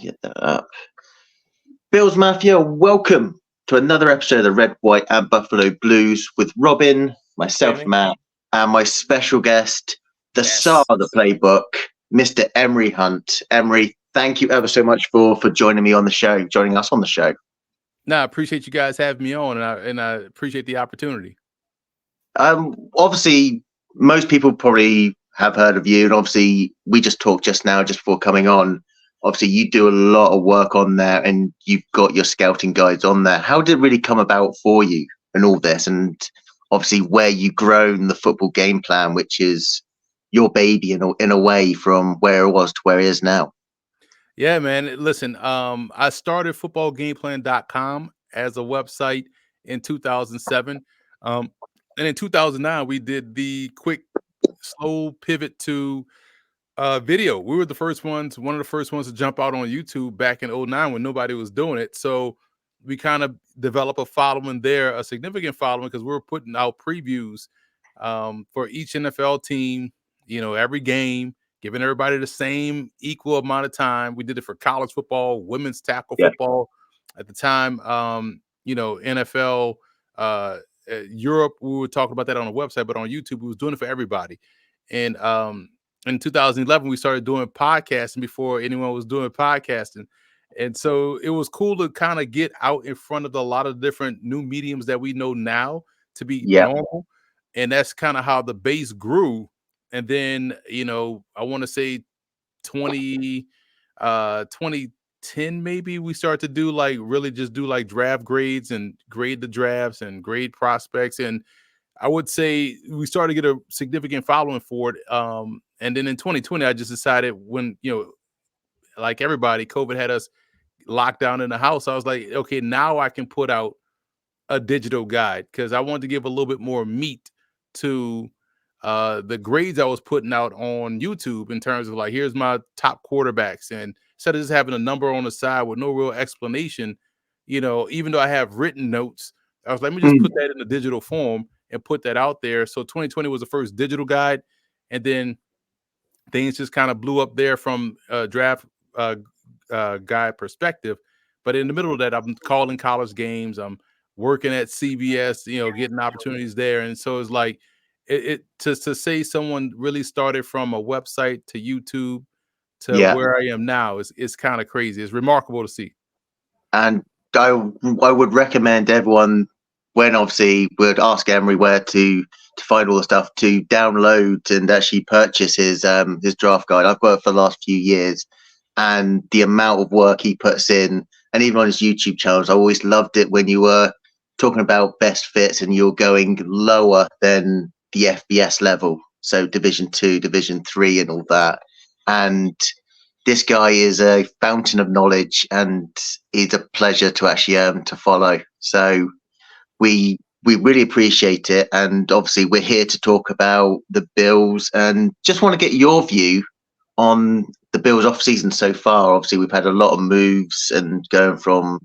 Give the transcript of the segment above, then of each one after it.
Get that up. Bills Mafia, welcome to another episode of the Red, White, and Buffalo Blues with Robin, myself, Jamie? Matt, and my special guest, the Yes. Czar of the Playbook, Mr. Emory Hunt. Emory, thank you ever so much for joining me on the show, joining us on the show. No, I appreciate you guys having me on, and I appreciate the opportunity. Obviously, most people probably have heard of you, and obviously, we just talked just now, just before coming on. Obviously, you do a lot of work on there, and you've got your scouting guides on there. How did it really come about for you and all this? And obviously, where you grown the football game plan, which is your baby in a way from where it was to where it is now. Yeah, man. Listen, I started footballgameplan.com as a website in 2007. And in 2009, we did the quick, slow pivot to video. We were the first ones, one of the first ones to jump out on YouTube back in 2009 when nobody was doing it. So we kind of developed a following there, a significant following, because we were putting out previews for each NFL team, every game, giving everybody the same equal amount of time. We did it for college football, women's tackle Yeah. football at the time, NFL, Europe. We were talking about that on the website, but on YouTube, we was doing it for everybody. And in 2011, we started doing podcasting before anyone was doing podcasting. And so it was cool to kind of get out in front of a lot of different new mediums that we know now to be normal. And that's kind of how the base grew. And then, I want to say 2010, maybe we started to do really just do like draft grades and grade the drafts and grade prospects. And I would say we started to get a significant following for it. And then in 2020, I just decided when, like everybody, COVID had us locked down in the house. I was like, okay, now I can put out a digital guide because I wanted to give a little bit more meat to the grades I was putting out on YouTube in terms of like, here's my top quarterbacks. And instead of just having a number on the side with no real explanation, even though I have written notes, I was like, let me just put that in a digital form and put that out there. So 2020 was the first digital guide. And then things just kind of blew up there from a draft guide perspective. But in the middle of that, I'm calling college games. I'm working at CBS, getting opportunities there. And so it's like, to say someone really started from a website to YouTube to where I am now is kind of crazy. It's remarkable to see. And I would recommend everyone, when obviously would ask Emory where to find all the stuff, to download and actually purchase his draft guide. I've got it for the last few years, and the amount of work he puts in, and even on his YouTube channels, I always loved it when you were talking about best fits and you're going lower than the FBS level, so Division 2, Division 3, and all that. And this guy is a fountain of knowledge, and it's a pleasure to actually to follow. So we really appreciate it, and obviously we're here to talk about the Bills, and just want to get your view on the Bills offseason so far. Obviously, we've had a lot of moves, and going from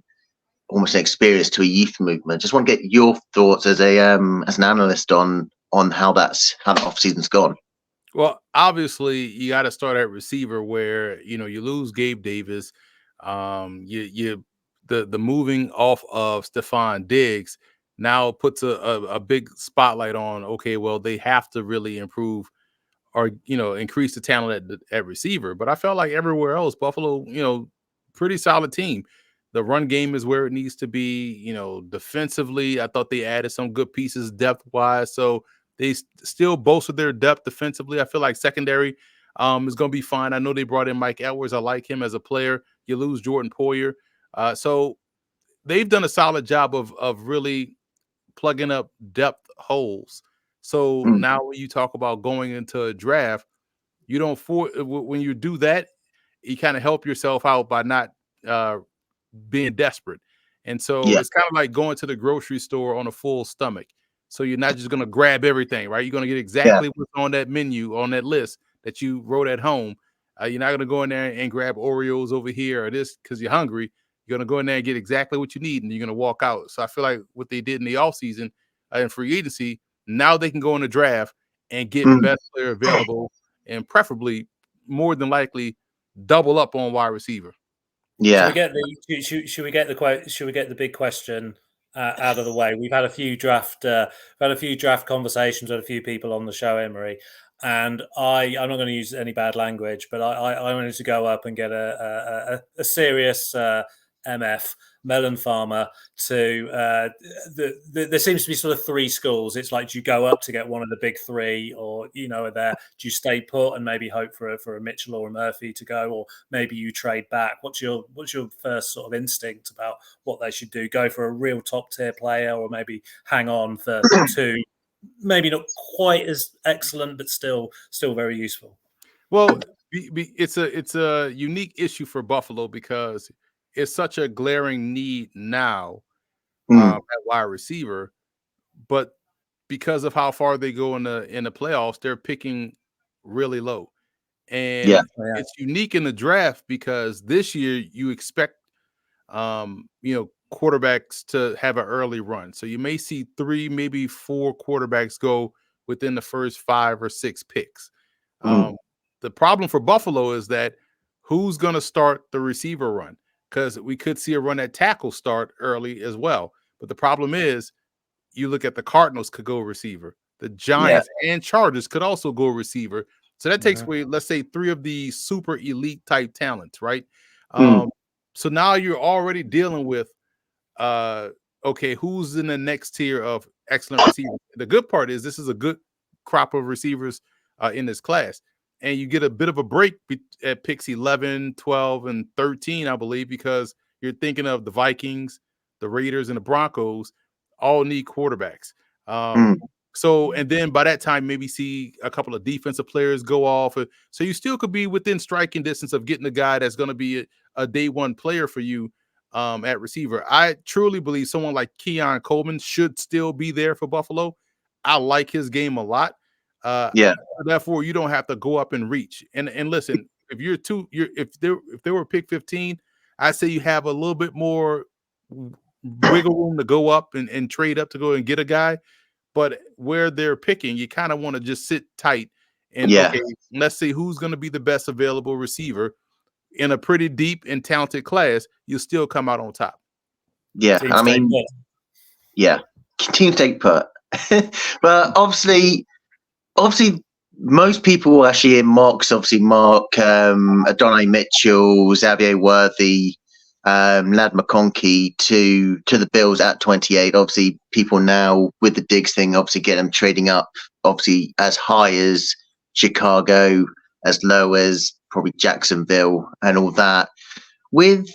almost an experience to a youth movement. Just want to get your thoughts as an analyst on how that offseason's gone. Well, obviously, you got to start at receiver where you lose Gabe Davis. The moving off of Stephon Diggs now puts a big spotlight on. Okay, well, they have to really improve or increase the talent at receiver. But I felt like everywhere else, Buffalo, pretty solid team. The run game is where it needs to be. Defensively, I thought they added some good pieces depth wise. So they still bolstered their depth defensively. I feel like secondary is going to be fine. I know they brought in Mike Edwards. I like him as a player. You lose Jordan Poyer. So they've done a solid job of really plugging up depth holes. So now when you talk about going into a draft, you don't when you do that, you kind of help yourself out by not being desperate. And so it's kind of like going to the grocery store on a full stomach. So you're not just going to grab everything, right? You're going to get exactly what's on that menu, on that list that you wrote at home. You're not going to go in there and grab Oreos over here or this because you're hungry. You're going to go in there and get exactly what you need, and you're going to walk out. So I feel like what they did in the offseason and free agency, now they can go in the draft and get best player available and preferably, more than likely, double up on wide receiver. Yeah. Should we get the quote? Should we get the big question out of the way? We've had a few draft conversations with a few people on the show, Emory, and I'm not going to use any bad language, but I wanted to go up and get a serious MF melon farmer to there seems to be sort of three schools. It's like, do you go up to get one of the big three, or do you stay put and maybe hope for a Mitchell or a Murphy to go, or maybe you trade back? What's your first sort of instinct about what they should do? Go for a real top tier player, or maybe hang on for two, maybe not quite as excellent, but still very useful? Well, it's a unique issue for Buffalo because it's such a glaring need now at wide receiver, but because of how far they go in the playoffs, they're picking really low. And it's unique in the draft because this year you expect quarterbacks to have an early run. So you may see 3, maybe 4 quarterbacks go within the first 5 or 6 picks. The problem for Buffalo is that who's going to start the receiver run? Because we could see a run at tackle start early as well. But the problem is, you look at the Cardinals could go receiver. The Giants and Chargers could also go receiver. So that takes away, let's say, 3 of the super elite type talents, right? So now you're already dealing with, okay, who's in the next tier of excellent receivers? The good part is this is a good crop of receivers in this class. And you get a bit of a break at picks 11, 12, and 13, I believe, because you're thinking of the Vikings, the Raiders, and the Broncos all need quarterbacks. So, and then by that time, maybe see a couple of defensive players go off. So you still could be within striking distance of getting a guy that's going to be a day one player for you at receiver. I truly believe someone like Keon Coleman should still be there for Buffalo. I like his game a lot. Therefore, you don't have to go up and reach. And listen, if they were pick 15, I say you have a little bit more wiggle room to go up and trade up to go and get a guy. But where they're picking, you kind of want to just sit tight and okay, let's see who's going to be the best available receiver in a pretty deep and talented class. You'll still come out on top. Yeah, I mean, continue to take put. But obviously, most people actually in Mark, Adonai Mitchell, Xavier Worthy, Lad McConkey to the Bills at 28. Obviously, people now with the Diggs thing, obviously get them trading up, obviously as high as Chicago, as low as probably Jacksonville, and all that. With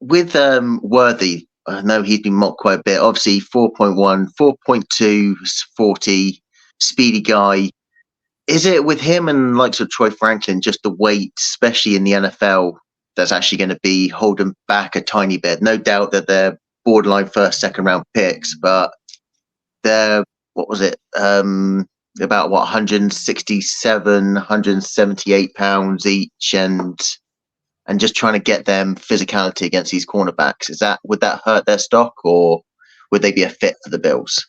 Worthy, I know he's been mocked quite a bit. Obviously, 4.1, 4.2, 40, speedy guy. Is it with him and likes of Troy Franklin just the weight, especially in the NFL, that's actually going to be holding back a tiny bit? No doubt that they're borderline first, second round picks, but they're, what was it? About 167, 178 pounds each, and just trying to get them physicality against these cornerbacks. Would that hurt their stock, or would they be a fit for the Bills?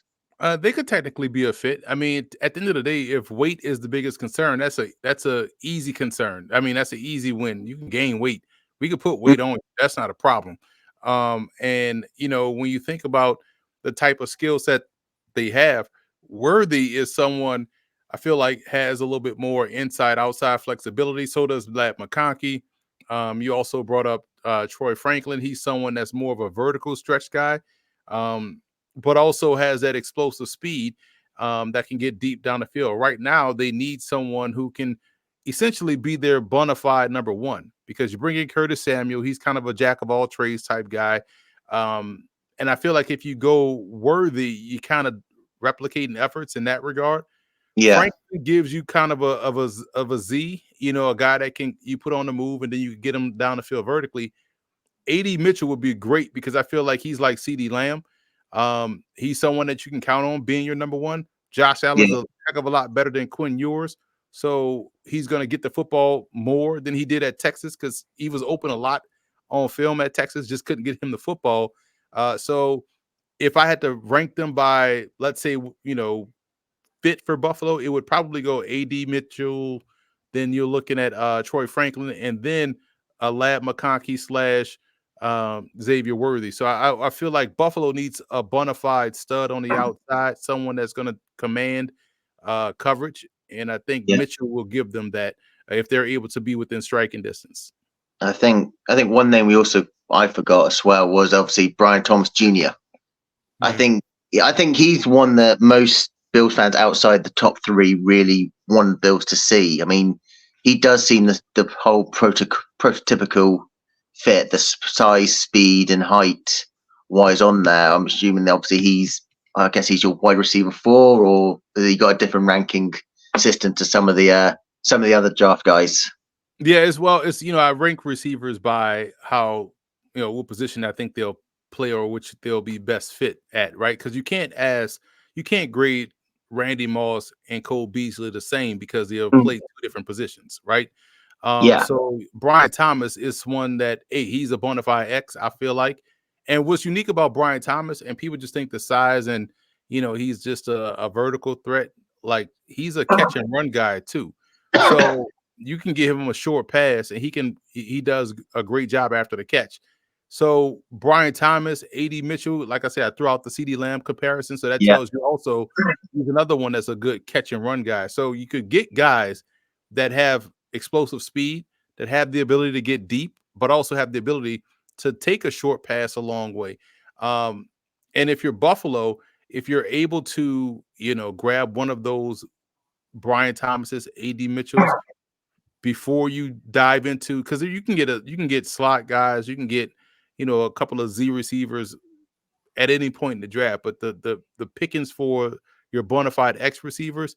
They could technically be a fit. I mean, at the end of the day, if weight is the biggest concern, that's a easy concern. I mean, that's an easy win. You can gain weight. We could put weight on. That's not a problem. And when you think about the type of skill set they have, Worthy is someone I feel like has a little bit more inside outside flexibility. So does Lad McConkey. You also brought up Troy Franklin. He's someone that's more of a vertical stretch guy. But also has that explosive speed that can get deep down the field. Right now, they need someone who can essentially be their bona fide number one, because you bring in Curtis Samuel. He's kind of a jack of all trades type guy. And I feel like if you go Worthy, you kind of replicating efforts in that regard. Yeah. Franklin gives you kind of a Z, a guy that you put on the move and then you get him down the field vertically. AD Mitchell would be great because I feel like he's like CeeDee Lamb. He's someone that you can count on being your number one. Josh Allen's a heck of a lot better than Quinn Ewers, so he's going to get the football more than he did at Texas because he was open a lot on film at Texas, just couldn't get him the football. So if I had to rank them by, let's say, fit for Buffalo, it would probably go AD Mitchell. Then you're looking at Troy Franklin, and then a Lad McConkey slash Xavier Worthy. So I feel like Buffalo needs a bona fide stud on the outside, someone that's going to command coverage, and I think Mitchell will give them that if they're able to be within striking distance. I think one name I forgot as well was obviously Brian Thomas Jr. I think he's one that most Bills fans outside the top three really want Bills to see. I mean, he does seem the whole prototypical fit, the size, speed, and height wise on there. I'm assuming obviously I guess he's your wide receiver 4, or has he got a different ranking system to some of the other draft guys? Yeah, as well, it's I rank receivers by how what position I think they'll play or which they'll be best fit at, right? Because you can't grade Randy Moss and Cole Beasley the same because they'll play 2 different positions, right? So Brian Thomas is one that he's a bona fide X, I feel like. And what's unique about Brian Thomas, and people just think the size and he's just a vertical threat, like he's a catch and run guy too. So you can give him a short pass and he does a great job after the catch. So Brian Thomas, AD Mitchell, like I said, I threw out the CeeDee Lamb comparison. So that tells you also he's another one that's a good catch and run guy. So you could get guys that have explosive speed, that have the ability to get deep, but also have the ability to take a short pass a long way. And if you're Buffalo, if you're able to, grab one of those Brian Thomas's, AD Mitchell's, before you dive into, because you can get slot guys, you can get a couple of Z receivers at any point in the draft, but the pickings for your bona fide X receivers,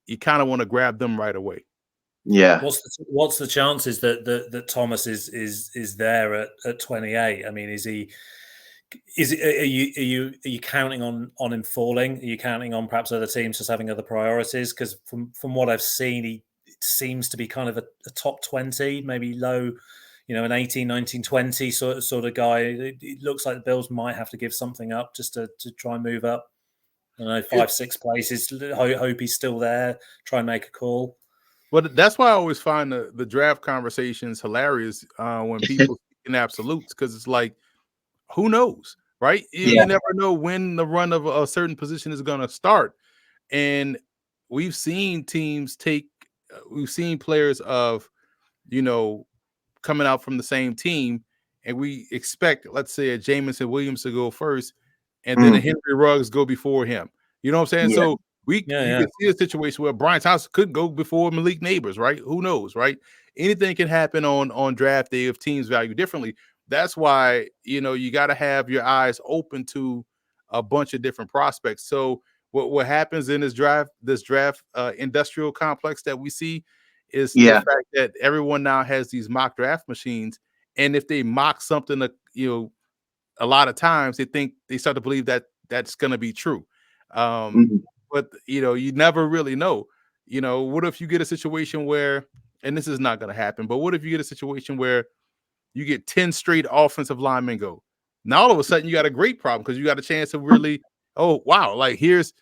you kind of want to grab them right away. Yeah. What's the chances that Thomas is there at 28? I mean, are you counting on him falling? Are you counting on perhaps other teams just having other priorities? Because from what I've seen, it seems to be kind of a top 20, maybe low, an 18, 19, 20 sort of guy. It looks like the Bills might have to give something up just to try and move up. I don't know, 5, 6 places. Hope he's still there. Try and make a call. Well, that's why I always find the draft conversations hilarious when people speak in absolutes, because it's like, who knows, right? You never know when the run of a certain position is going to start. And we've seen we've seen players of, coming out from the same team, and we expect, let's say, a Jamison Williams to go first, and then a Henry Ruggs go before him. You know what I'm saying? Yeah. So you can see a situation where Brian Thomas could go before Malik Neighbors, right? Who knows, right? Anything can happen on draft day if teams value differently. That's why, you got to have your eyes open to a bunch of different prospects. So what happens in this draft industrial complex that we see is the fact that everyone now has these mock draft machines. And if they mock something, a lot of times they start to believe that that's going to be true. But, you never really know. What if you get a situation where, and this is not going to happen, but what if you get a situation where you get 10 straight offensive linemen go? Now, all of a sudden, you got a great problem because you got a chance to really, oh, wow, like here's,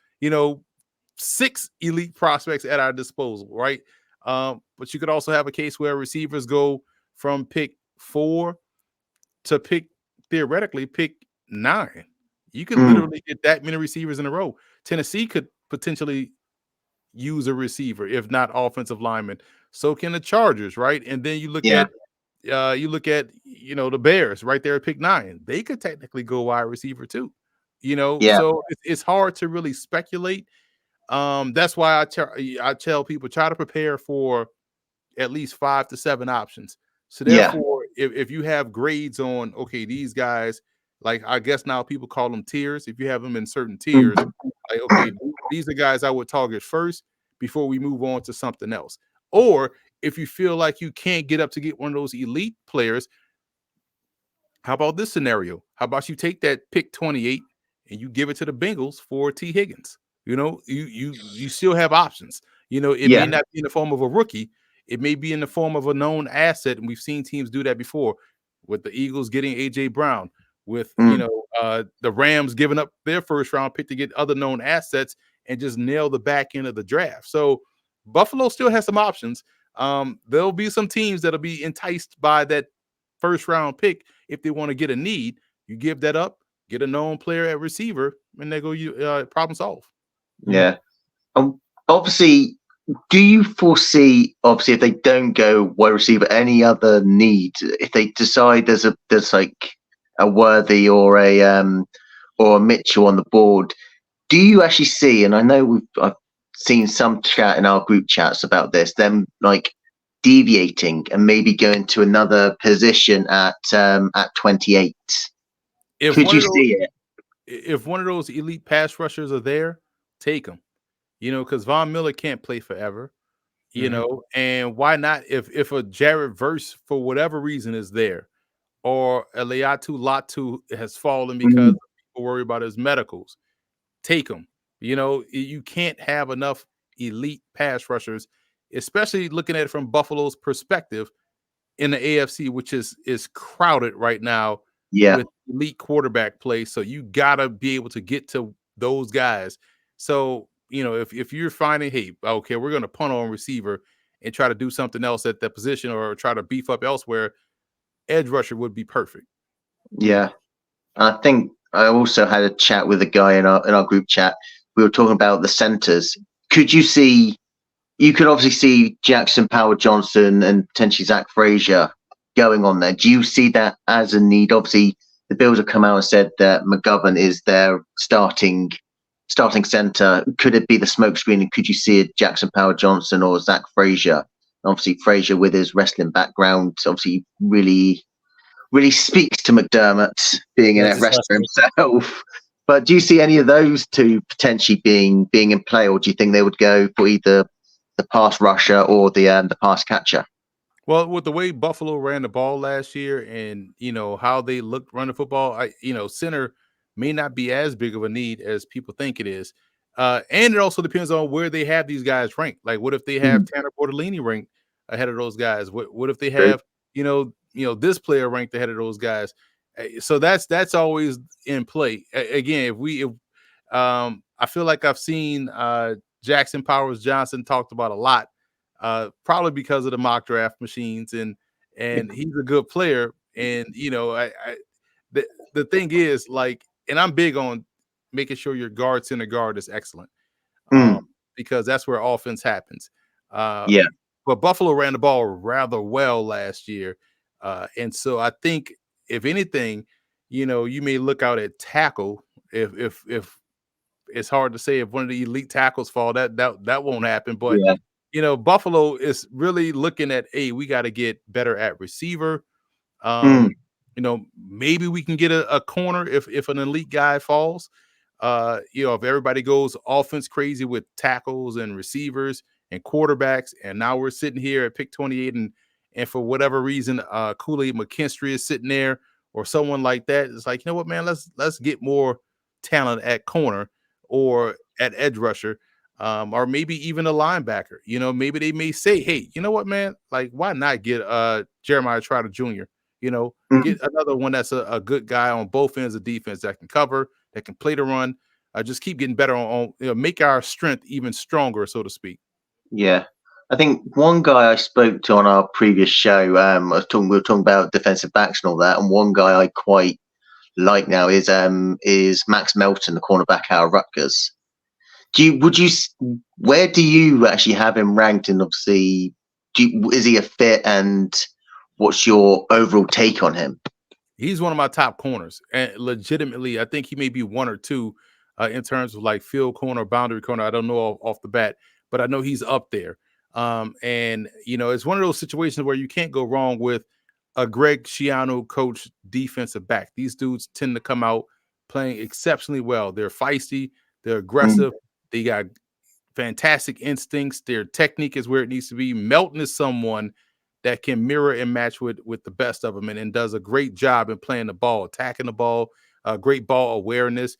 6 elite prospects at our disposal, right? But you could also have a case where receivers go from pick 4 to theoretically pick 9. You could literally get that many receivers in a row. Tennessee could potentially use a receiver, if not offensive lineman. So can the Chargers, right? And then you look at the Bears right there at pick 9. They could technically go wide receiver too. So it's hard to really speculate. That's why I tell people, try to prepare for at least 5 to 7 options. So therefore, if you have grades on, okay, these guys, like I guess now people call them tiers. If you have them in certain tiers, like, okay, these are guys I would target first before we move on to something else. Or if you feel like you can't get up to get one of those elite players, how about this scenario? How about you take that pick 28 and you give it to the Bengals for T. Higgins? You still have options. It may not be in the form of a rookie. It may be in the form of a known asset, and we've seen teams do that before, with the Eagles getting A.J. Brown, with the Rams giving up their first round pick to get other known assets and just nail the back end of the draft. So Buffalo still has some options. There'll be some teams that'll be enticed by that first round pick if they want to get a need. You give that up, get a known player at receiver, and they go problem solve. Yeah. Obviously, do you foresee, obviously, if they don't go wide receiver, any other need? If they decide there's like a Worthy or a Mitchell on the board, do you actually see? And I know I've seen some chat in our group chats about this. Them like deviating and maybe going to another position at 28. Could you see it? If one of those elite pass rushers are there, take them. Because Von Miller can't play forever. And why not? If a Jared Verse for whatever reason is there, or a Leatu Latu has fallen because people worry about his medicals, take him. You can't have enough elite pass rushers, especially looking at it from Buffalo's perspective in the AFC, which is crowded right now with elite quarterback play. So you gotta be able to get to those guys. So if you're finding, hey, okay, we're gonna punt on receiver and try to do something else at that position or try to beef up elsewhere, edge rusher would be perfect. Yeah. I think I also had a chat with a guy in our group chat. We were talking about the centers. Could you see? You could obviously see Jackson Power Johnson and potentially Zach Frazier going on there. Do you see that as a need? Obviously, the Bills have come out and said that McGovern is their starting center. Could it be the smokescreen? And could you see a Jackson Power Johnson or Zach Frazier? Obviously, Frazier with his wrestling background, obviously really speaks to McDermott being an wrestler himself. But do you see any of those two potentially being in play, or do you think they would go for either the pass rusher or the pass catcher? Well, with the way Buffalo ran the ball last year, and how they looked running football, center may not be as big of a need as people think it is. And it also depends on where they have these guys ranked. Like, what if they have Tanner Bortolini ranked ahead of those guys? What if they have this player ranked ahead of those guys? So that's always in play. Again, I feel like I've seen Jackson Powers Johnson talked about a lot, probably because of the mock draft machines, and he's a good player. And the thing is, like, and I'm big on making sure your center guard is excellent, because that's where offense happens. But Buffalo ran the ball rather well last year, and so I think if anything, you may look out at tackle. If it's hard to say if one of the elite tackles fall, that won't happen. But Buffalo is really looking at, hey, we got to get better at receiver. Maybe we can get a corner if an elite guy falls. If everybody goes offense crazy with tackles and receivers and quarterbacks, and now we're sitting here at pick 28, and for whatever reason, Kool-Aid McKinstry is sitting there or someone like that. It's like, what, man, let's get more talent at corner or at edge rusher, or maybe even a linebacker. Maybe they may say, hey, you know what, man, like, why not get Jeremiah Trotter Jr., get another one that's a good guy on both ends of defense that can cover, that can play the run, just keep getting better on make our strength even stronger, so to speak. Yeah. I think one guy I spoke to on our previous show, we were talking about defensive backs and all that, and one guy I quite like now is Max Melton, the cornerback out of Rutgers. Where do you actually have him ranked? And obviously, is he a fit? And what's your overall take on him? He's one of my top corners, and legitimately, I think he may be one or two in terms of like field corner, boundary corner. I don't know off the bat, but I know he's up there. And it's one of those situations where you can't go wrong with a Greg Schiano coach defensive back. These dudes tend to come out playing exceptionally well. They're feisty, they're aggressive, they got fantastic instincts. Their technique is where it needs to be. Melton is someone that can mirror and match with the best of them, and does a great job in playing the ball, attacking the ball, great ball awareness,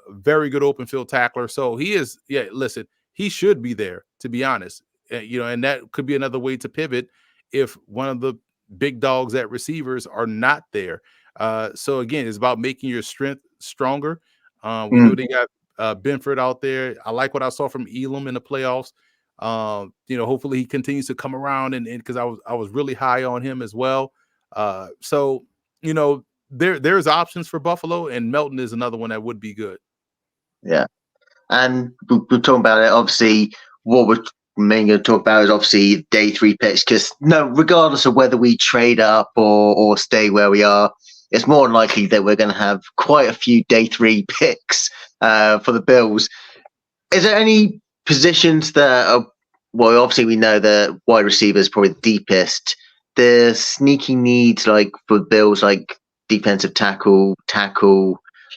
very good open field tackler. So he is, listen, he should be there, to be honest. And that could be another way to pivot if one of the big dogs at receivers are not there. So again, it's about making your strength stronger. We know they got Benford out there. I like what I saw from Elam in the playoffs. Hopefully he continues to come around, and because I was really high on him as well. So there's options for Buffalo, and Melton is another one that would be good. Yeah. And we're talking about it. Obviously, what we're mainly going to talk about is obviously day 3 picks, because regardless of whether we trade up or stay where we are, it's more likely that we're going to have quite a few day 3 picks for the Bills. Is there any positions that are, well, obviously we know the wide receiver is probably the deepest. The sneaky needs, like for the Bills, like defensive tackle,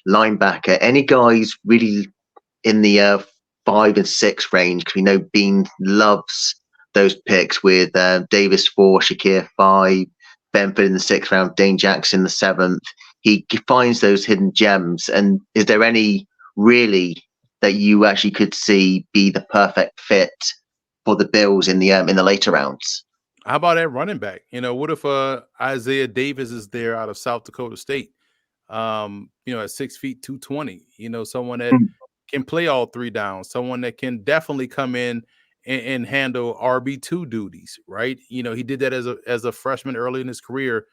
linebacker, any guys really in the 5 and 6 range, because we know Bean loves those picks with Davis 4, Shakir 5, Benford in the 6th round, Dane Jackson in the 7th. He finds those hidden gems. And is there any really that you actually could see be the perfect fit for the Bills in the later rounds? How about that running back? What if Isaiah Davis is there out of South Dakota State? At 6 feet 220. Someone that can play all 3 downs, someone that can definitely come in and handle RB2 duties, right? He did that as a freshman early in his career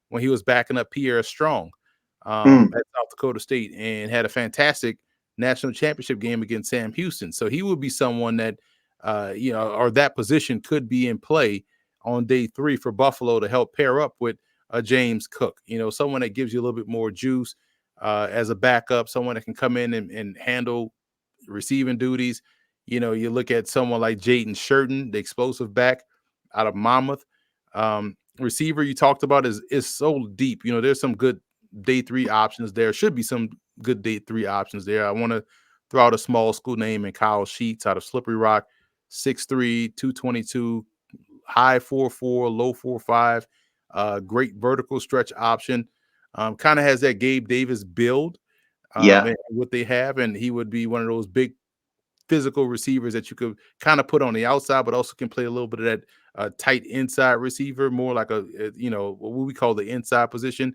when he was backing up Pierre Strong at South Dakota State, and had a fantastic national championship game against Sam Houston. So he would be someone that, or that position could be in play on day 3 for Buffalo to help pair up with James Cook. Someone that gives you a little bit more juice as a backup, someone that can come in and handle receiving duties. You look at someone like Jaden Sherton, the explosive back out of Monmouth. Receiver you talked about is so deep. There's some good day 3 options there. Should be some good day 3 options there. I want to throw out a small school name in Kyle Sheets out of Slippery Rock, 6'3", 222, high 4'4", low 4'5". Great vertical stretch option. Kind of has that Gabe Davis build. And what they have, and he would be one of those big physical receivers that you could kind of put on the outside, but also can play a little bit of that tight inside receiver, more like what we call the inside position.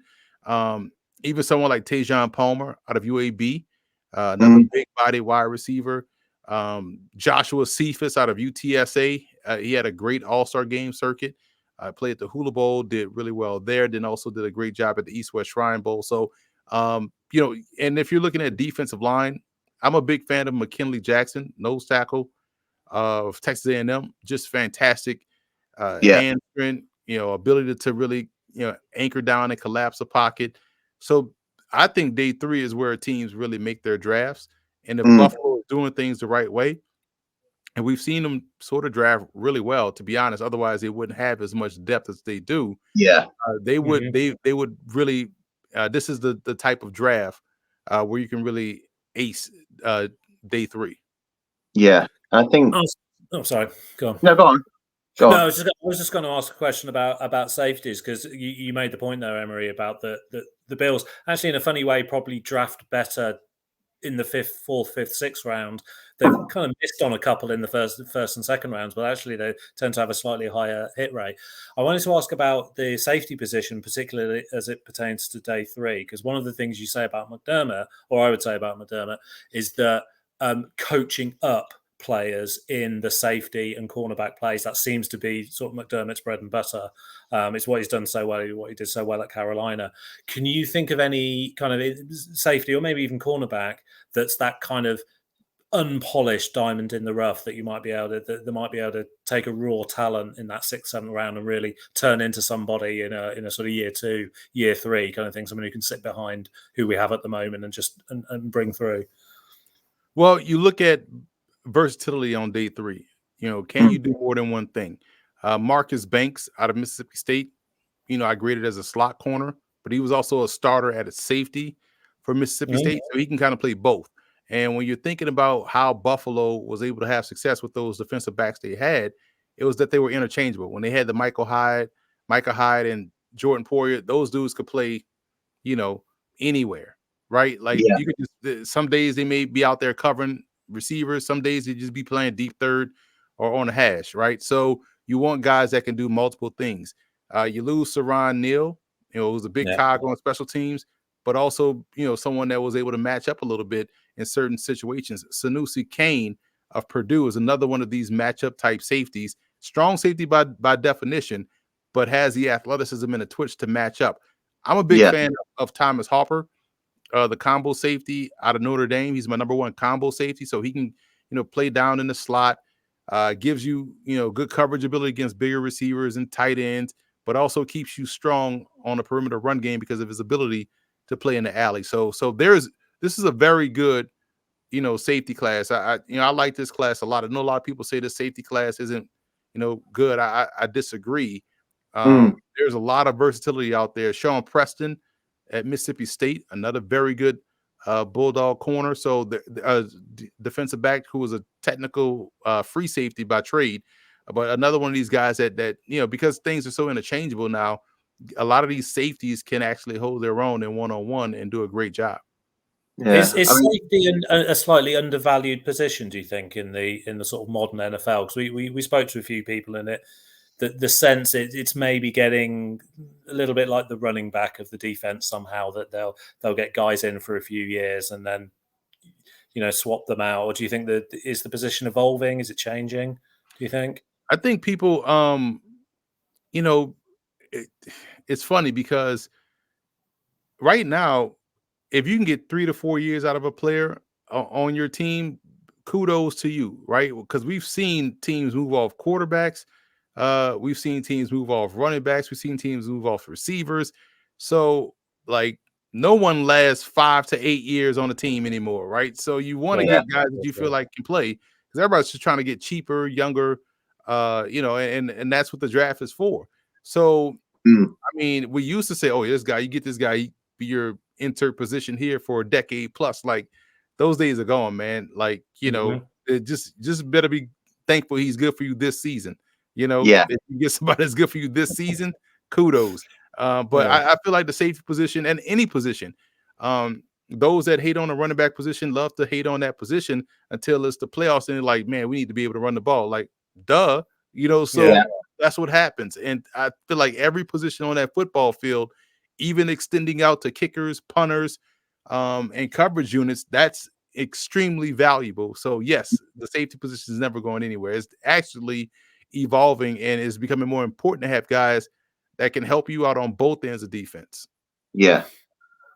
Even someone like Tajon Palmer out of UAB, another big body wide receiver. Joshua Cephas out of UTSA. He had a great all-star game circuit. Played at the Hula Bowl, did really well there. Then also did a great job at the East-West Shrine Bowl. So, and if you're looking at defensive line, I'm a big fan of McKinley Jackson, nose tackle of Texas A&M. Just fantastic hand strength, ability to really, anchor down and collapse a pocket. So I think day 3 is where teams really make their drafts. And if Buffalo is doing things the right way, and we've seen them sort of draft really well, to be honest, otherwise they wouldn't have as much depth as they do. Yeah. They would they would really this is the type of draft where you can really ace day 3. Yeah. I think sorry. Go on. No, go on. No, I was just going to ask a question about safeties, because you made the point there, Emory, about the Bills actually in a funny way probably draft better in the 5th, 4th, 5th, 6th round. They've kind of missed on a couple in the first and 2nd rounds, but actually they tend to have a slightly higher hit rate. I wanted to ask about the safety position, particularly as it pertains to day 3, because one of the things you say about McDermott, or I would say about McDermott, is that coaching up players in the safety and cornerback plays, that seems to be sort of McDermott's bread and butter. It's what he's done so well, what he did so well at Carolina. Can you think of any kind of safety or maybe even cornerback that's that kind of unpolished diamond in the rough that you might be able to that might be able to take a raw talent in that 6th, 7th round and really turn into somebody in a sort of year 2, year 3 kind of thing, someone who can sit behind who we have at the moment and just and bring through? Well, you look at versatility on day 3. Can you do more than one thing? Marcus Banks out of Mississippi State, I graded as a slot corner, but he was also a starter at a safety for Mississippi State, so he can kind of play both. And when you're thinking about how Buffalo was able to have success with those defensive backs they had, it was that they were interchangeable. When they had the Micah Hyde and Jordan Poyer, those dudes could play, anywhere, right? Like you could just, some days they may be out there covering receivers, some days they just be playing deep third or on the hash, right? So you want guys that can do multiple things. You lose Saron Neal, who's a big cog on special teams, but also, someone that was able to match up a little bit in certain situations. Sanusi Kane of Purdue is another one of these matchup type safeties, strong safety by definition, but has the athleticism and the twitch to match up. I'm a big fan of Thomas Harper, the combo safety out of Notre Dame. He's my number one combo safety, so he can, play down in the slot, gives you, good coverage ability against bigger receivers and tight ends, but also keeps you strong on the perimeter run game because of his ability to play in the alley. So this is a very good, safety class. I like this class a lot. I know a lot of people say this safety class isn't, good. I disagree. There's a lot of versatility out there. Sean Preston at Mississippi State, another very good Bulldog corner. So the defensive back who was a technical free safety by trade, but another one of these guys that because things are so interchangeable now, a lot of these safeties can actually hold their own in one-on-one and do a great job. Yeah. Is safety a slightly undervalued position, do you think, in the sort of modern NFL? Because we spoke to a few people in it. The sense it's maybe getting a little bit like the running back of the defense somehow, that they'll get guys in for a few years and then swap them out. Or do you think that is the position evolving? Is it changing? Do you think? I think people, it's funny because right now, if you can get 3 to 4 years out of a player on your team, kudos to you, right? Because we've seen teams move off quarterbacks. We've seen teams move off running backs. We've seen teams move off receivers. So, no one lasts 5 to 8 years on a team anymore, right? So you want to get guys that you feel like can play, because everybody's just trying to get cheaper, younger, and that's what the draft is for. So, I mean, we used to say, oh, this guy, you get this guy, be your insert position here for a decade plus. Like, those days are gone, man. Like, it just better be thankful he's good for you this season. If you get somebody that's good for you this season, kudos. But I feel like the safety position and any position, those that hate on the running back position love to hate on that position until it's the playoffs and they're like, man, we need to be able to run the ball. Like, duh, that's what happens. And I feel like every position on that football field, even extending out to kickers, punters, and coverage units, that's extremely valuable. So yes, the safety position is never going anywhere. It's actually evolving and is becoming more important to have guys that can help you out on both ends of defense. Yeah.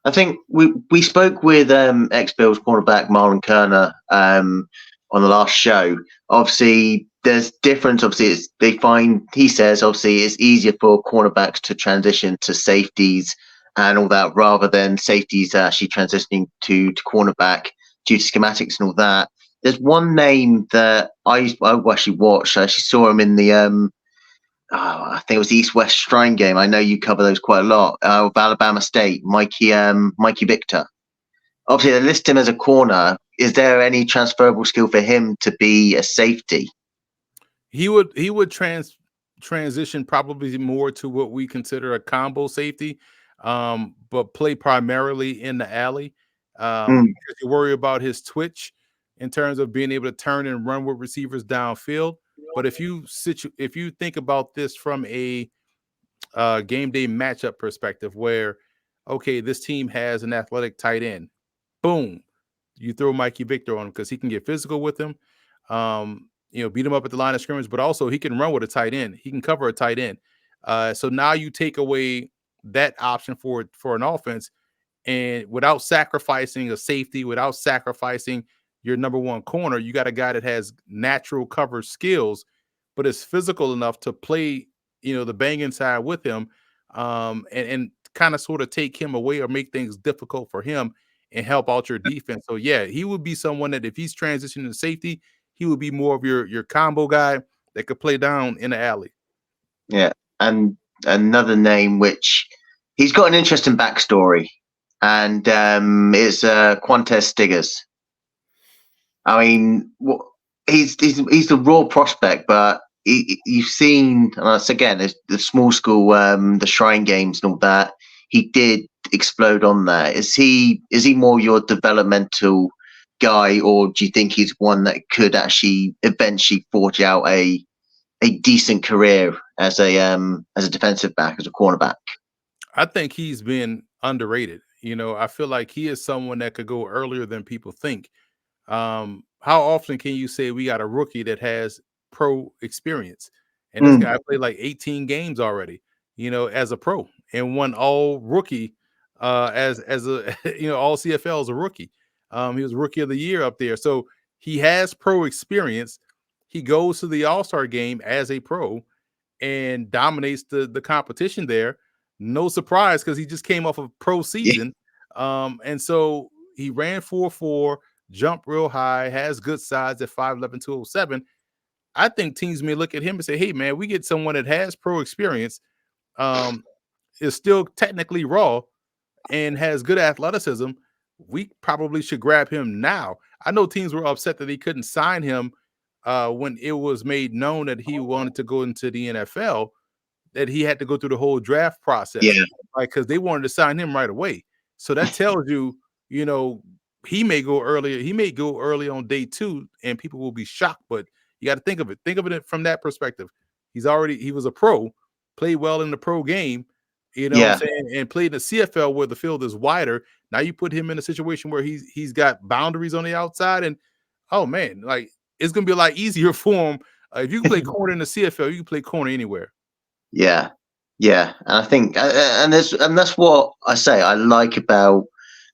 I think we spoke with ex-Bills cornerback Marlon Kerner on the last show. Obviously, there's difference. Obviously, he says, obviously, it's easier for cornerbacks to transition to safeties and all that rather than safeties actually transitioning to cornerback due to schematics and all that. There's one name that I actually watched. I actually saw him in the I think it was the East-West Shrine game. I know you cover those quite a lot. Of Alabama State, Mikey Victor. Obviously, they list him as a corner. Is there any transferable skill for him to be a safety? He would transition probably more to what we consider a combo safety, but play primarily in the alley. Because you worry about his twitch in terms of being able to turn and run with receivers downfield. But if you think about this from a game day matchup perspective, where okay, this team has an athletic tight end, boom, you throw Mikey Victor on him because he can get physical with him, beat him up at the line of scrimmage, but also he can run with a tight end. He can cover a tight end. So now you take away that option for an offense, and without sacrificing a safety, without sacrificing your number one corner, you got a guy that has natural cover skills, but is physical enough to play, the bang inside with him, and kind of sort of take him away or make things difficult for him and help out your defense. So yeah, he would be someone that if he's transitioning to safety, he would be more of your combo guy that could play down in the alley. Yeah, and another name which he's got an interesting backstory, and it's Quantez Stiggers. I mean, he's the raw prospect, but you've seen again the small school, the Shrine games and all that. He did explode on there. Is he more your developmental guy, or do you think he's one that could actually eventually forge out a decent career as a defensive back, as a cornerback? I think he's been underrated. I feel like he is someone that could go earlier than people think. How often can you say we got a rookie that has pro experience? And this guy played like 18 games already. as a pro, and won all rookie as a all CFL as a rookie. He was rookie of the year up there. So he has pro experience. He goes to the All-Star game as a pro and dominates the competition there. No surprise, because he just came off of pro season. And so he ran 4.4, jumped real high, has good size at 5'11", 207. I think teams may look at him and say, hey, man, we get someone that has pro experience, is still technically raw, and has good athleticism. We probably should grab him now. I know teams were upset that he couldn't sign him when it was made known that he wanted to go into the NFL, that he had to go through the whole draft process, like, because they wanted to sign him right away. So that tells you, he may go earlier. He may go early on day 2, and people will be shocked. But you got to think of it from that perspective. He was a pro, played well in the pro game, what I'm saying, and played in the CFL where the field is wider. Now you put him in a situation where he's got boundaries on the outside, and oh man, like, it's gonna be a lot easier for him. If you can play corner in the CFL, you can play corner anywhere. Yeah, and I think, and that's what I say I like about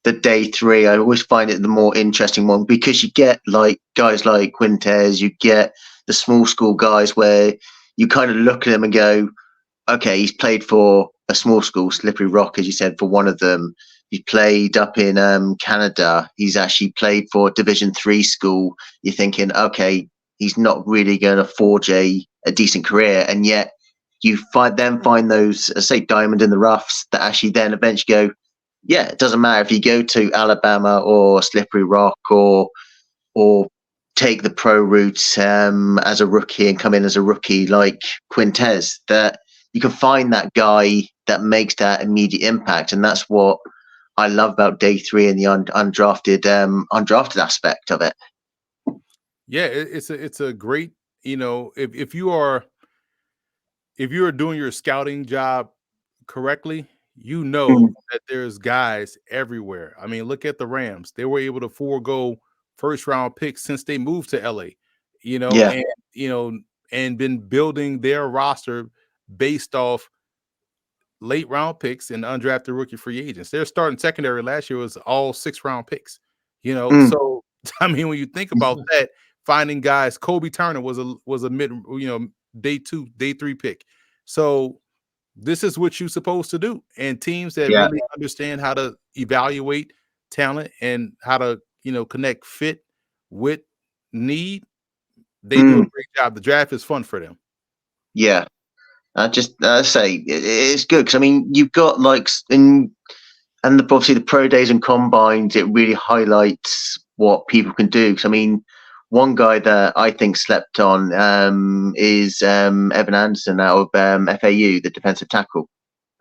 the day 3. I always find it the more interesting one, because you get like guys like Quintez, you get the small school guys where you kind of look at them and go, okay, he's played for a small school, Slippery Rock, as you said, for one of them. He played up in Canada. He's actually played for a Division 3 school. You're thinking, okay, he's not really going to forge a decent career, and yet you find those, say, diamond in the roughs that actually then eventually go, yeah, it doesn't matter if you go to Alabama or Slippery Rock or take the pro route as a rookie and come in as a rookie like Quintez, that you can find that guy that makes that immediate impact. And that's what I love about day 3 and the undrafted aspect of it. Yeah, it's a great, if you are doing your scouting job correctly, that there's guys everywhere. I mean, look at the Rams. They were able to forego first round picks since they moved to LA, and been building their roster based off late round picks and undrafted rookie free agents. Their starting secondary last year was all 6th-round picks, So I mean, when you think about that, finding guys, Kobe Turner was a mid, day 2, day 3 pick. So this is what you're supposed to do. And teams that really understand how to evaluate talent and how to, connect fit with need, they do a great job. The draft is fun for them. Yeah. I just say it's good, because I mean, you've got like obviously the pro days and combines, it really highlights what people can do. Because I mean, one guy that I think slept on is Evan Anderson out of FAU, the defensive tackle.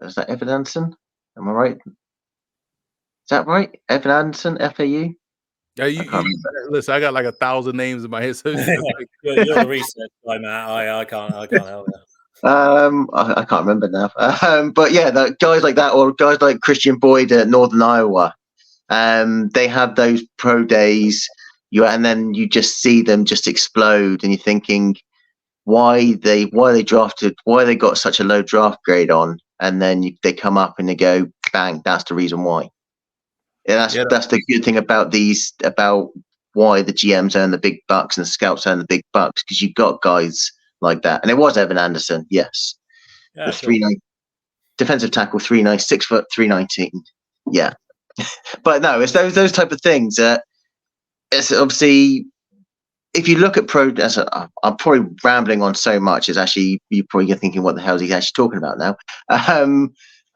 Is that Evan Anderson? Am I right? Is that right? Evan Anderson, FAU? Listen, I got like 1,000 names in my head. So you're the research guy, Matt. I can't help you. I can't remember now. But yeah, the guys like that, or guys like Christian Boyd at Northern Iowa, they have those pro days, and then you just see them just explode, and you're thinking, why they drafted, why they got such a low draft grade on, and then they come up and they go, bang, that's the reason why. And that's the good thing about why the GMs earn the big bucks and the scouts earn the big bucks, because you've got guys like that. And it was Evan Anderson, yes. Yeah, the 3'9" defensive tackle, 3'9", 6 foot, 319. Yeah. But no, it's those type of things. It's obviously, if you look at I'm probably rambling on so much. It's actually, you're probably thinking, what the hell is he actually talking about now?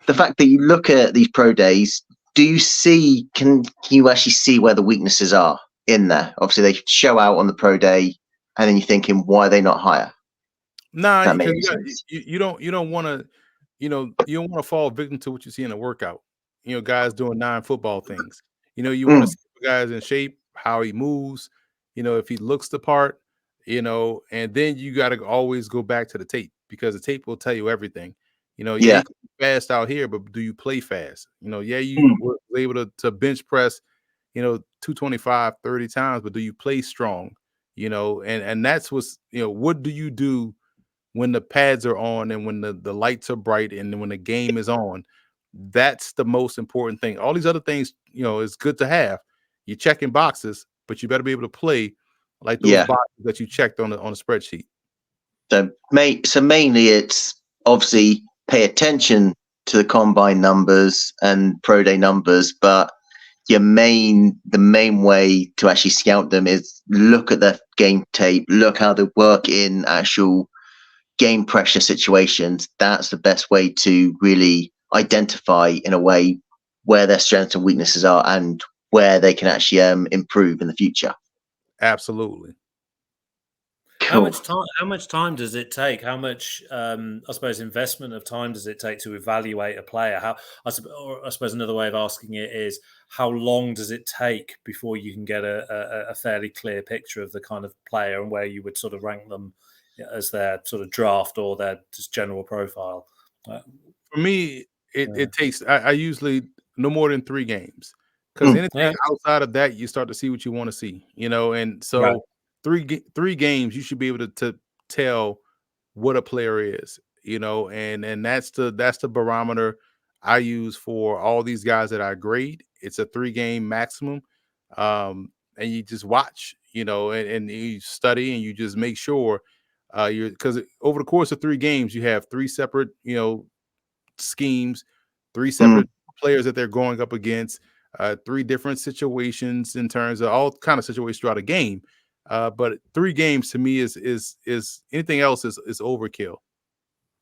The fact that you look at these pro days, can you actually see where the weaknesses are in there? Obviously, they show out on the pro day, and then you're thinking, why are they not higher? Nah, you don't want to, you don't want to fall victim to what you see in a workout. Guys doing non-football things. You want to see the guys in shape, how he moves, if he looks the part, and then you got to always go back to the tape, because the tape will tell you everything. You can be fast out here, but do you play fast? You were able to bench press, 225, 30 times, but do you play strong? And that's what's, what do you do when the pads are on and when the lights are bright and when the game is on. That's the most important thing. All these other things, is good to have. You're checking boxes, but you better be able to play like those Yeah. boxes that you checked on the spreadsheet. So mainly it's obviously pay attention to the combine numbers and pro day numbers, but the main way to actually scout them is look at their game tape, look how they work in actual game pressure situations. That's the best way to really identify in a way where their strengths and weaknesses are and where they can actually improve in the future. Absolutely. Cool. How much time does it take? How much, I suppose, investment of time does it take to evaluate a player? I suppose another way of asking it is, how long does it take before you can get a fairly clear picture of the kind of player and where you would sort of rank them as their sort of draft or their just general profile? For me, it takes, I usually no more than 3 games, because anything outside of that, you start to see what you want to see, and so. Right. Three games, you should be able to tell what a player is, and that's the barometer I use for all these guys that I grade. It's a 3-game maximum, and you just watch, and you study and you just make sure because over the course of 3 games, you have 3 separate, schemes, 3 separate players that they're going up against, 3 different situations in terms of all kind of situations throughout a game. But 3 games to me is anything else is overkill.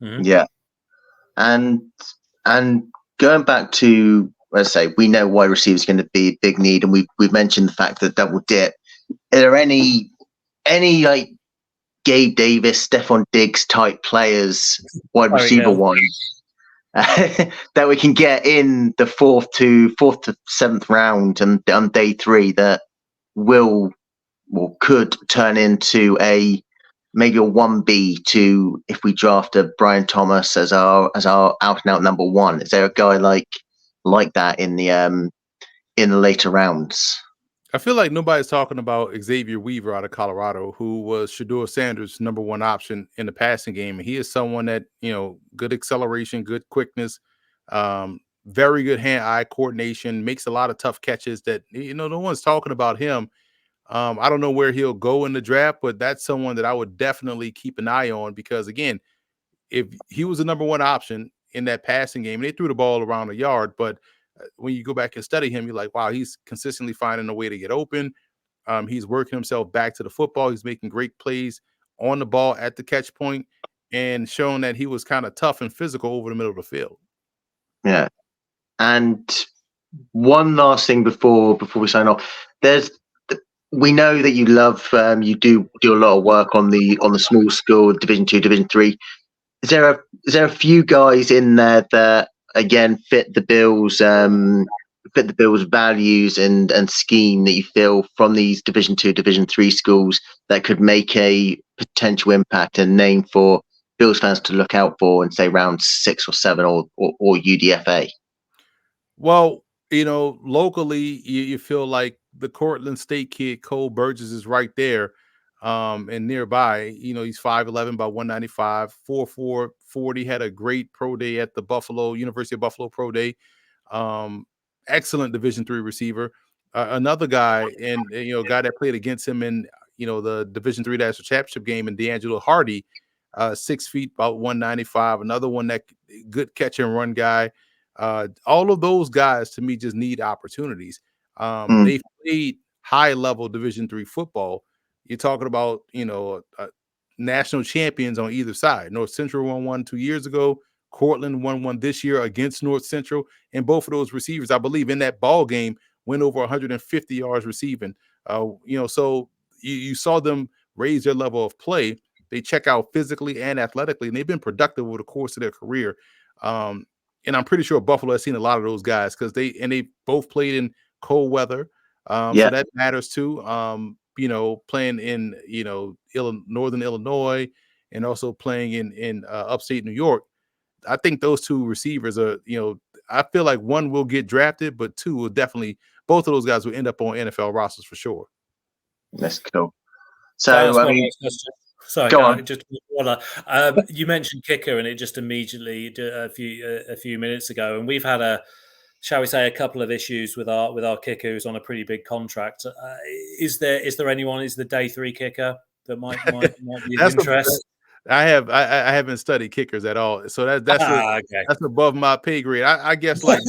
Yeah, and going back to, let's say, we know wide receiver is going to be a big need, and we've mentioned the fact that double dip. Are there any like Gabe Davis, Stephon Diggs type players, wide receiver wise, that we can get in the 4th to 7th round and on day 3 that could turn into maybe a 1B to, if we draft a Brian Thomas as our out and out number 1? Is there a guy like that in the later rounds? I feel like nobody's talking about Xavier Weaver out of Colorado, who was Shedeur Sanders' number 1 option in the passing game. And he is someone that, good acceleration, good quickness, very good hand-eye coordination, makes a lot of tough catches that, no one's talking about him. I don't know where he'll go in the draft, but that's someone that I would definitely keep an eye on, because, again, if he was the number 1 option in that passing game, and they threw the ball around the yard, but when you go back and study him, you're like, wow, he's consistently finding a way to get open. He's working himself back to the football. He's making great plays on the ball at the catch point and showing that he was kind of tough and physical over the middle of the field. Yeah. And one last thing before we sign off, we know that you love, you do a lot of work on the small school, Division 2, Division 3. Is there a few guys in there that again fit the Bills values and scheme that you feel from these Division 2, Division 3 schools that could make a potential impact and name for Bills fans to look out for in, say, round 6 or 7 or UDFA? Well, locally, you feel like the Cortland State kid, Cole Burgess, is right there. And nearby, he's 5'11", about 195, 4'4", 40, had a great pro day at the University of Buffalo pro day. Excellent Division 3 receiver. Another guy, and a guy that played against him in the Division 3 national championship game, and D'Angelo Hardy, 6 feet, about 195. Another one that good catch and run guy. All of those guys to me just need opportunities. They've played high level Division 3 football. You're talking about national champions on either side. North Central won 1 2 years ago. Cortland won 1 this year against North Central, and both of those receivers, I believe, in that ball game went over 150 yards receiving. So you saw them raise their level of play. They check out physically and athletically, and they've been productive over the course of their career. And I'm pretty sure Buffalo has seen a lot of those guys because they both played in cold weather. So that matters too. Playing in Northern Illinois and also playing in upstate New York. I think those 2 receivers are, I feel like 1 will get drafted, but 2 will definitely, both of those guys will end up on NFL rosters for sure. That's cool. So I mean, Sorry, Go on. just you mentioned kicker, and it just immediately a few minutes ago, and we've had shall we say, a couple of issues with our kicker who's on a pretty big contract. Is there anyone? Is the day 3 kicker that might be of interest? I haven't studied kickers at all, so that's above my pay grade. I guess like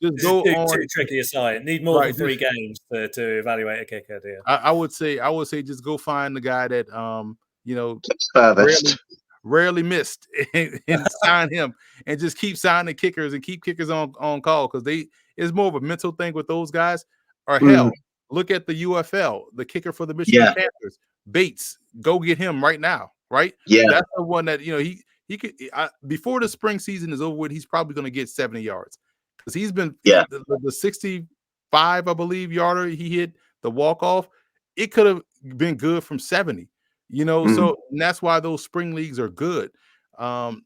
just go on. Too tricky a site. Need more than 3 games to evaluate a kicker, do you? I would say just go find the guy that rarely missed and sign him, and just keep signing kickers and keep kickers on call, because it's more of a mental thing with those guys. Or hell, look at the UFL, the kicker for the Michigan Panthers, Bates. Go get him right now, right? Yeah, that's the one that he could. Before the spring season is over with, he's probably going to get 70 yards, because he's been the 65, I believe, yarder he hit, the walk off. It could have been good from 70. So and that's why those spring leagues are good.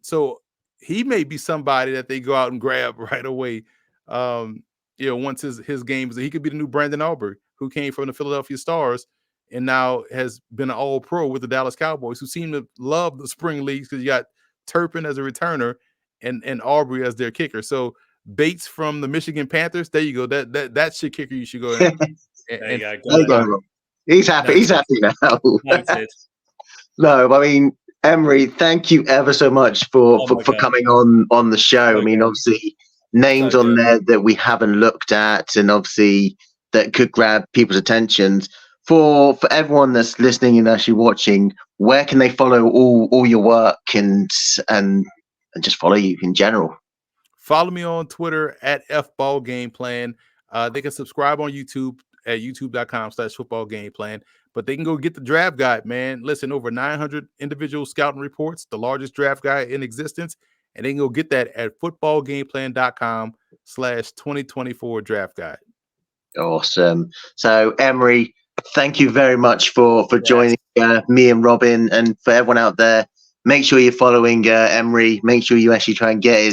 So he may be somebody that they go out and grab right away. Once his game is, he could be the new Brandon Aubrey, who came from the Philadelphia Stars and now has been an All-Pro with the Dallas Cowboys, who seem to love the spring leagues, because you got Turpin as a returner and Aubrey as their kicker. So Bates from the Michigan Panthers, there you go. That's your kicker. You should go in. There you go. He's happy. He's happy now. No, I mean, Emory, thank you ever so much for coming on the show. I mean, obviously, names on there that we haven't looked at, and obviously that could grab people's attentions. For everyone that's listening and actually watching, where can they follow all your work and just follow you in general? Follow me on Twitter at FBallGamePlan. They can subscribe on YouTube at youtube.com/footballgameplan. But they can go get the draft guide, man. Listen, over 900 individual scouting reports, the largest draft guide in existence. And they can go get that at footballgameplan.com/2024 draft guide. Awesome. So, Emory, thank you very much for joining me and Robin. And for everyone out there, make sure you're following Emory. Make sure you actually try and get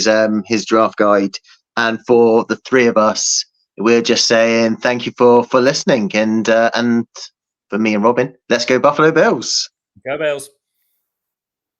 his draft guide. And for the 3 of us, we're just saying thank you for listening. And for me and Robin, let's go Buffalo Bills. Go Bills.